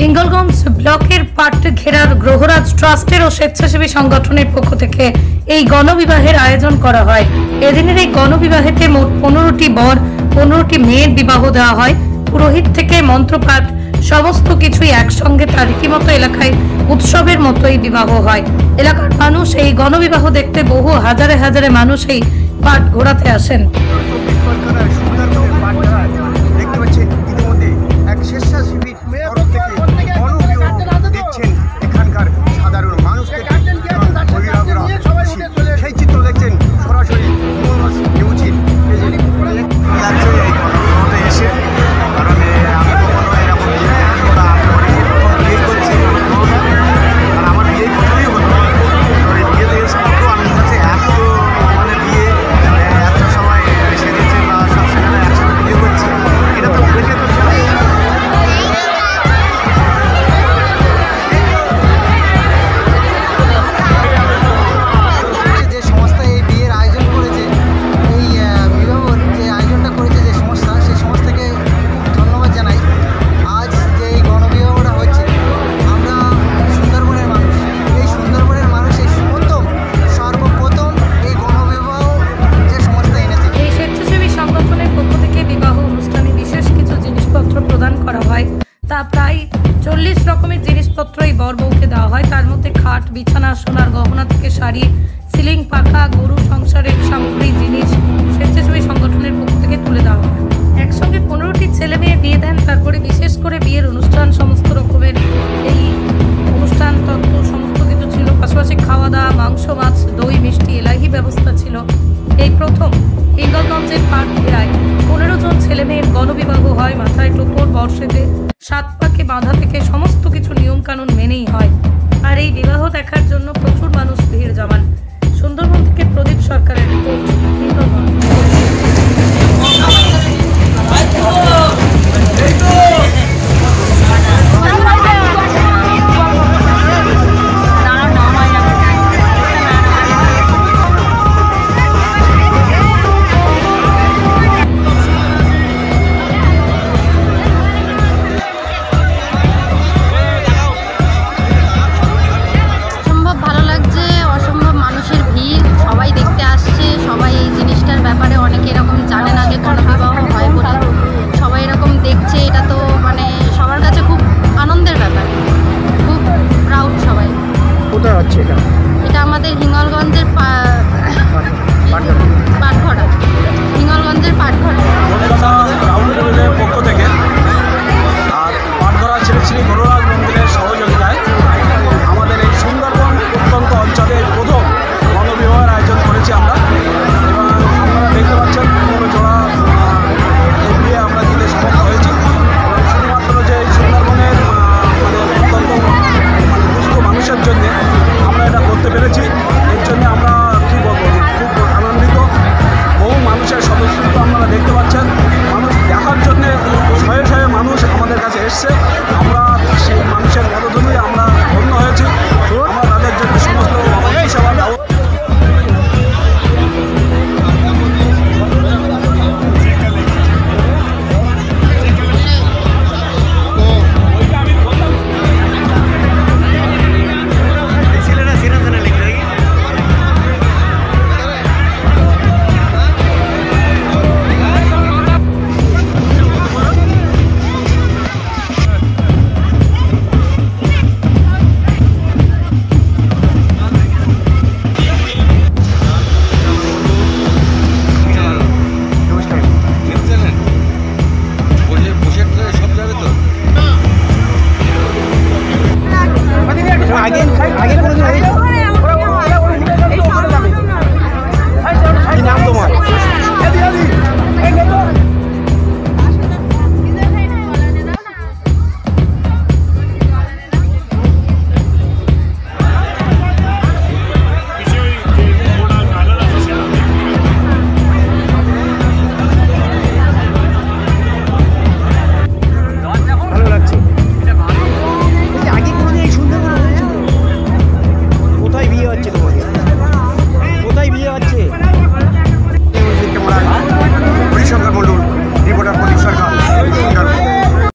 হিঙ্গলগঞ্জ ব্লকের পাট ঘেরার গ্রহরাজ ট্রাস্টের ও স্বেচ্ছাসেবী সংগঠনের পক্ষ থেকে এই গণবিবাহের আয়োজন করা হয়। এদিনের এই গণবিবাহেতে মোট 15টি বর 15টি মেয়ের বিবাহ দেওয়া হয়। পুরোহিত থেকে মন্ত্রপাঠ সমস্ত কিছুই একসঙ্গে তার রীতিমতো এলাকায় উৎসবের মতোই বিবাহ হয়। এলাকার মানুষ এই গণবিবাহ দেখতে বহু হাজারে হাজারে মানুষ এই পাট ঘোরাতে আসেন। তা প্রায় 40 রকমের জিনিসপত্র এই বর বউকে দেওয়া হয়। তার মধ্যে খাট, বিছানা, সোনার গহনা থেকে শাড়ি, সিলিং, পাখা, গরু সংসারের সামগ্রী জিনিস স্বেচ্ছাসেবী সংগঠনের পক্ষ থেকে তুলে দেওয়া হয়। একসঙ্গে 15টি ছেলে মেয়ে বিয়ে দেন। তারপরে বিশেষ করে বিয়ের অনুষ্ঠান, সমস্ত রকমের এই অনুষ্ঠান তত্ত্ব সমস্ত কিছু ছিল। পাশাপাশি খাওয়া দাওয়া, মাংস, মাছ, দই, মিষ্টি, এলাহি ব্যবস্থা ছিল। এই প্রথম হিঙ্গলগঞ্জের পাট ঘেরায় 15 জন ছেলে মেয়ের গণবিবাহ হয়। মাথায় টোপর, বর্ষেতে 7 পাকে বাঁধা থেকে সমস্ত কিছু নিয়ম কানুন মেনেই হয়। আর এই বিবাহ দেখার জন্য প্রচুর মানুষ ভিড় জমান। সুন্দরবন থেকে প্রদীপ সরকারের রিপোর্ট, হিঙ্গলগঞ্জ। এটা আমাদের হিঙ্গলগঞ্জের পাটঘরা, হিঙ্গলগঞ্জের পাটঘরা পক্ষ থেকে আর পাটঘরা শ্রী শ্রী গ্রহরাজ মন্দিরের সহযোগিতায় আমাদের এই সুন্দরবন প্রত্যন্ত অঞ্চলে প্রথম গণবিবাহের আয়োজন করেছি আমরা। এবং আপনারা দেখতে পাচ্ছেন 15 জোড়া এই বিয়ে আমরা দিতে সক্ষম হয়েছি। এবং শুধুমাত্র যে এই সুন্দরবনের অত্যন্ত দুস্থ মানুষের জন্যে আমরা এটা করতে পেরেছি। এর জন্য আমরা কী বলবো, খুব আনন্দিত। বহু মানুষের সদস্যত্ব আপনারা দেখতে পাচ্ছেন। মানুষ দেখার জন্যে শয়ে শয়ে মানুষ আমাদের কাছে এসছে। আমরা সেই মানুষের